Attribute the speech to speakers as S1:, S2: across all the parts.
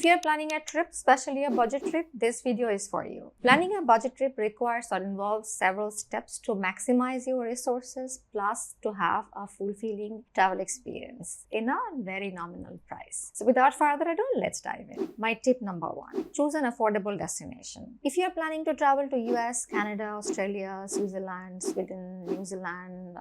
S1: If you're planning a trip, especially a budget trip, this video is for you. Planning a budget trip requires or involves several steps to maximize your resources, plus to have a fulfilling travel experience in a very nominal price. So without further ado, let's dive in. My tip number 1, choose an affordable destination. If you're planning to travel to US, Canada, Australia, Switzerland, Sweden, New Zealand,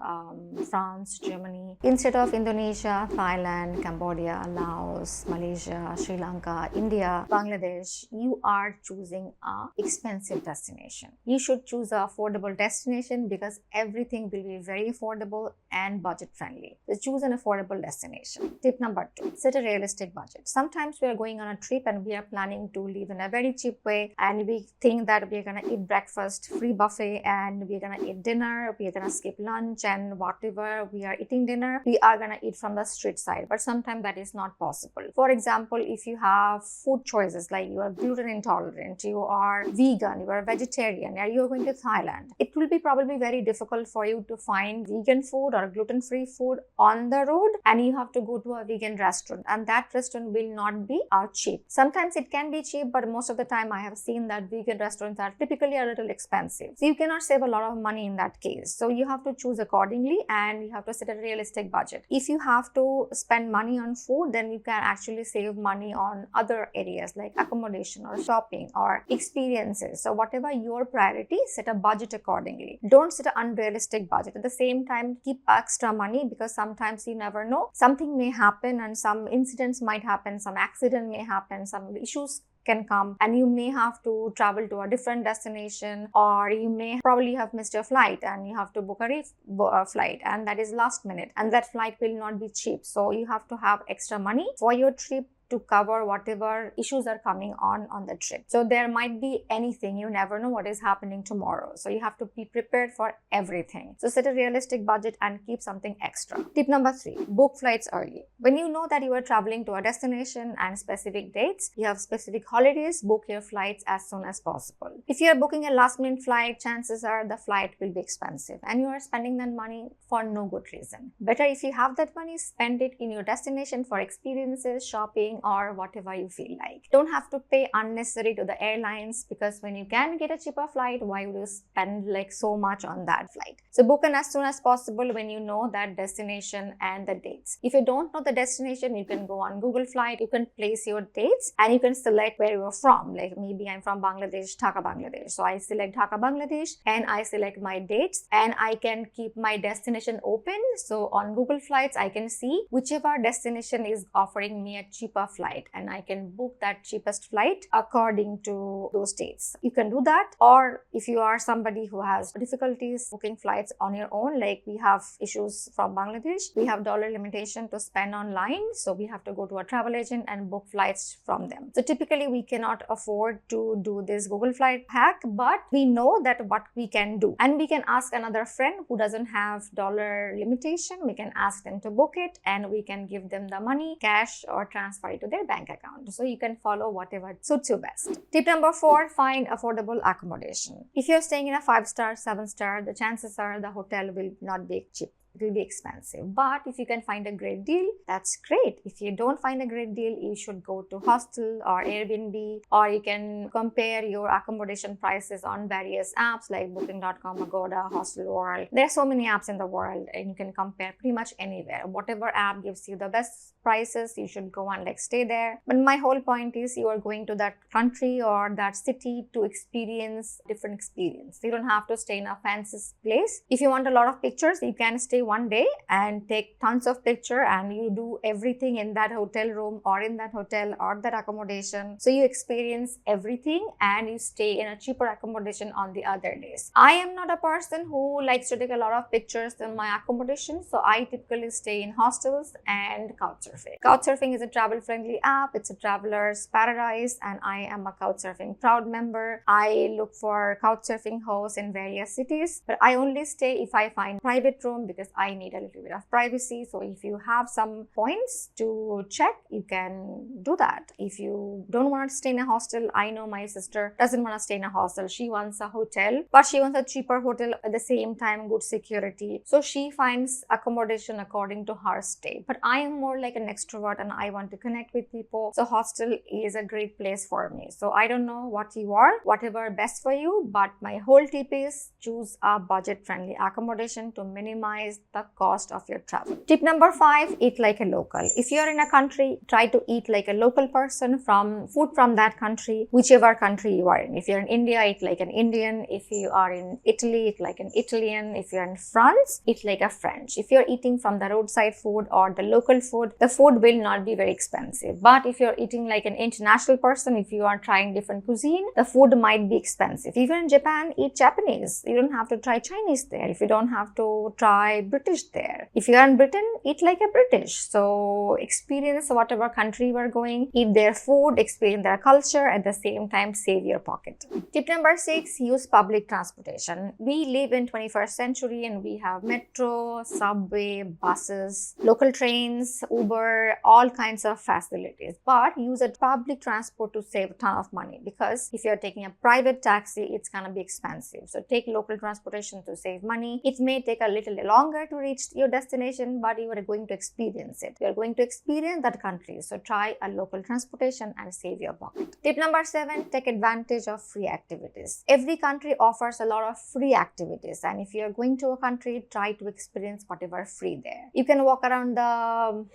S1: France, Germany, instead of Indonesia, Thailand, Cambodia, Laos, Malaysia, Sri Lanka, India, Bangladesh, you are choosing an expensive destination. You should choose an affordable destination because everything will be very affordable and budget friendly. So choose an affordable destination. Tip number 2, set a realistic budget. Sometimes we are going on a trip and we are planning to live in a very cheap way, and we think that we are going to eat breakfast, free buffet, and we are going to eat dinner, we are going to skip lunch, and whatever we are eating dinner, we are going to eat from the street side. But sometimes that is not possible. For example, if you have food choices like you are gluten intolerant, you are vegan, you are vegetarian, and you are going to Thailand, it will be probably very difficult for you to find vegan food or gluten-free food on the road, and you have to go to a vegan restaurant, and that restaurant will not be cheap. Sometimes it can be cheap, but most of the time I have seen that vegan restaurants are typically a little expensive. So you cannot save a lot of money in that case. So you have to choose accordingly, and you have to set a realistic budget. If you have to spend money on food, then you can actually save money on other areas like accommodation or shopping or experiences. So whatever your priority, set a budget accordingly. Don't set an unrealistic budget. At the same time, keep extra money because sometimes you never know. Something may happen and some incidents might happen, some accident may happen, some issues can come, and you may have to travel to a different destination, or you may probably have missed your flight and you have to book a flight, and that is last minute, and that flight will not be cheap. So you have to have extra money for your trip to cover whatever issues are coming on the trip. So there might be anything, you never know what is happening tomorrow. So you have to be prepared for everything. So set a realistic budget and keep something extra. Tip number 3, book flights early. When you know that you are traveling to a destination and specific dates, you have specific holidays, book your flights as soon as possible. If you are booking a last minute flight, chances are the flight will be expensive and you are spending that money for no good reason. Better if you have that money, spend it in your destination for experiences, shopping, or whatever you feel like. Don't have to pay unnecessary to the airlines, because when you can get a cheaper flight, why would you spend like so much on that flight? So book an as soon as possible when you know that destination and the dates. If you don't know the destination, you can go on Google Flight, you can place your dates and you can select where you're from. Like maybe I'm from Bangladesh, Dhaka, Bangladesh. So I select Dhaka, Bangladesh, and I select my dates, and I can keep my destination open. So on Google Flights, I can see whichever destination is offering me a cheaper flight, and I can book that cheapest flight according to those dates. You can do that. Or if you are somebody who has difficulties booking flights on your own, like we have issues from Bangladesh, we have dollar limitation to spend online, so we have to go to a travel agent and book flights from them. So typically we cannot afford to do this Google Flight hack, but we know that what we can do, and we can ask another friend who doesn't have dollar limitation. We can ask them to book it, and we can give them the money, cash, or transfer it to their bank account. So you can follow whatever suits you best. Tip number 4, find affordable accommodation. If you're staying in a 5-star, 7-star, the chances are the hotel will not be cheap. It will be expensive. But if you can find a great deal, that's great. If you don't find a great deal, you should go to hostel or Airbnb, or you can compare your accommodation prices on various apps like booking.com, Agoda, Hostel World. There are so many apps in the world, and you can compare pretty much anywhere. Whatever app gives you the best prices, you should go and stay there. But my whole point is you are going to that country or that city to experience different experience. You don't have to stay in a fancy place. If you want a lot of pictures, you can stay one day and take tons of picture, and you do everything in that hotel room or in that hotel or that accommodation. So you experience everything and you stay in a cheaper accommodation on the other days. I am not a person who likes to take a lot of pictures in my accommodation, so I typically stay in hostels and Couchsurfing. Couchsurfing is a travel-friendly app. It's a traveler's paradise, and I am a Couchsurfing proud member. I look for Couchsurfing hosts in various cities, but I only stay if I find private room, because I need a little bit of privacy. So if you have some points to check, you can do that. If you don't want to stay in a hostel, I know my sister doesn't want to stay in a hostel. She wants a hotel, but she wants a cheaper hotel at the same time, good security. So she finds accommodation according to her stay. But I am more like an extrovert and I want to connect with people. So hostel is a great place for me. So I don't know what you are, whatever best for you, but my whole tip is choose a budget-friendly accommodation to minimize the cost of your travel. Tip number 5, eat like a local. If you're in a country, try to eat like a local person from food from that country, whichever country you are in. If you're in India, eat like an Indian. If you are in Italy, eat like an Italian. If you're in France, eat like a French. If you're eating from the roadside food or the local food, the food will not be very expensive. But if you're eating like an international person, if you are trying different cuisine, the food might be expensive. If you're in Japan, eat Japanese. You don't have to try Chinese there. If you don't have to try British there. If you are in Britain, eat like a British. So experience whatever country you are going, eat their food, experience their culture, at the same time save your pocket. Tip number 6, use public transportation. We live in 21st century and we have metro, subway, buses, local trains, Uber, all kinds of facilities. But use a public transport to save a ton of money, because if you're taking a private taxi, it's gonna be expensive. So take local transportation to save money. It may take a little longer to reach your destination, but you are going to experience it. You are going to experience that country. So try a local transportation and save your pocket. Tip number 7, take advantage of free activities. Every country offers a lot of free activities, and if you're going to a country, try to experience whatever free there. You can walk around the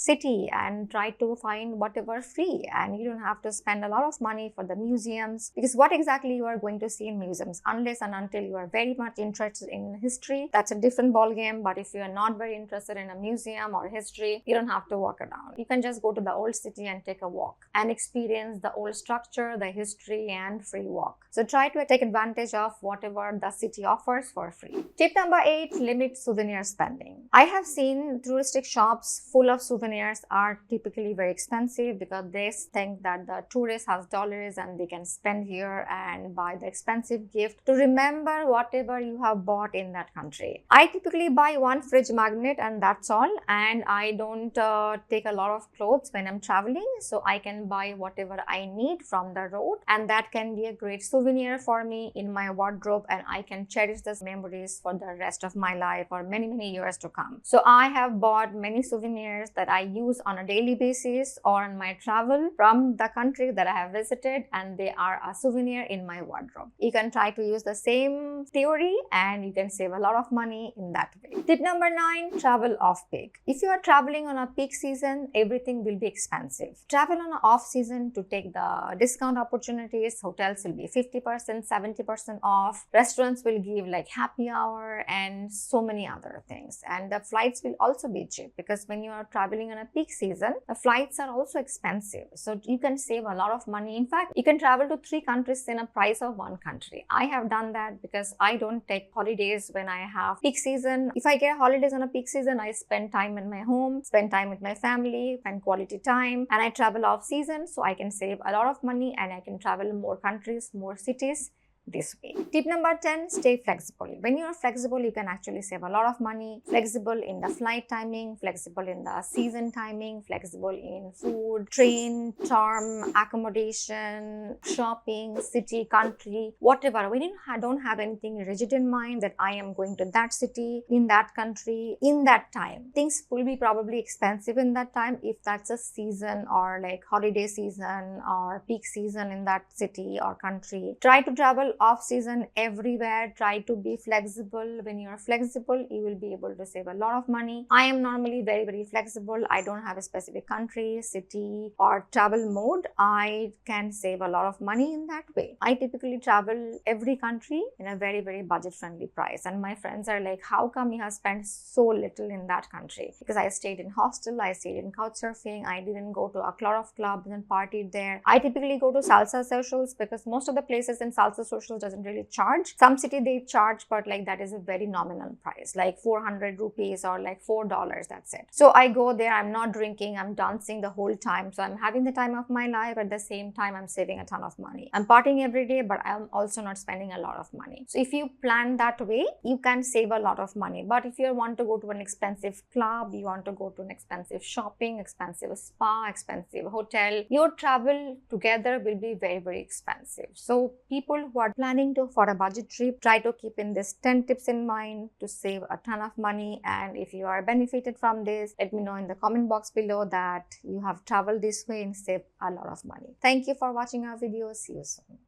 S1: city and try to find whatever free, and you don't have to spend a lot of money for the museums, because what exactly you are going to see in museums, unless and until you are very much interested in history, that's a different ball game. But if you are not very interested in a museum or history, you don't have to walk around. You can just go to the old city and take a walk and experience the old structure, the history, and free walk. So try to take advantage of whatever the city offers for free. Tip number 8, limit souvenir spending. I have seen touristic shops full of souvenirs are typically very expensive, because they think that the tourist has dollars and they can spend here and buy the expensive gift to remember whatever you have bought in that country. I typically buy one fridge magnet and that's all, and I don't take a lot of clothes when I'm traveling, so I can buy whatever I need from the road, and that can be a great souvenir for me in my wardrobe, and I can cherish those memories for the rest of my life or many years to come. So I have bought many souvenirs that I use on a daily basis or on my travel from the country that I have visited, and they are a souvenir in my wardrobe. You can try to use the same theory and you can save a lot of money in that way. Tip number 9, travel off peak. If you are traveling on a peak season, everything will be expensive. Travel on an off season to take the discount opportunities. Hotels will be 50%, 70% off. Restaurants will give like happy hour and so many other things. And the flights will also be cheap, because when you are traveling on a peak season, the flights are also expensive. So you can save a lot of money. In fact, you can travel to 3 countries in a price of 1 country. I have done that because I don't take holidays when I have peak season. If I get holidays on a peak season, I spend time in my home, spend time with my family, spend quality time, and I travel off season, so I can save a lot of money and I can travel more countries, more cities this way. Tip number 10, stay flexible. When you are flexible, you can actually save a lot of money. Flexible in the flight timing, flexible in the season timing, flexible in food, train, term, accommodation, shopping, city, country, whatever. When you don't have anything rigid in mind that I am going to that city, in that country, in that time, things will be probably expensive in that time if that's a season or like holiday season or peak season in that city or country. Try to travel off season everywhere. Try to be flexible. When you are flexible, you will be able to save a lot of money. I am normally very flexible. I don't have a specific country, city, or travel mode. I can save a lot of money in that way. I typically travel every country in a very budget friendly price, and my friends are like, how come you have spent so little in that country? Because I stayed in hostel, I stayed in couch surfing, I didn't go to a lot of clubs and partied there. I typically go to salsa socials, because most of the places in salsa socials shows doesn't really charge. Some city they charge, but like that is a very nominal price, like 400 rupees or like $4, that's it. So I go there, I'm not drinking, I'm dancing the whole time, so I'm having the time of my life. At the same time, I'm saving a ton of money. I'm partying every day, but I'm also not spending a lot of money. So if you plan that way, you can save a lot of money. But if you want to go to an expensive club, you want to go to an expensive shopping, expensive spa, expensive hotel, your travel together will be very, very expensive. So people who are planning for a budget trip, try to keep in this 10 tips in mind to save a ton of money. And if you are benefited from this, let me know in the comment box below that you have traveled this way and saved a lot of money. Thank you for watching our video. See you soon.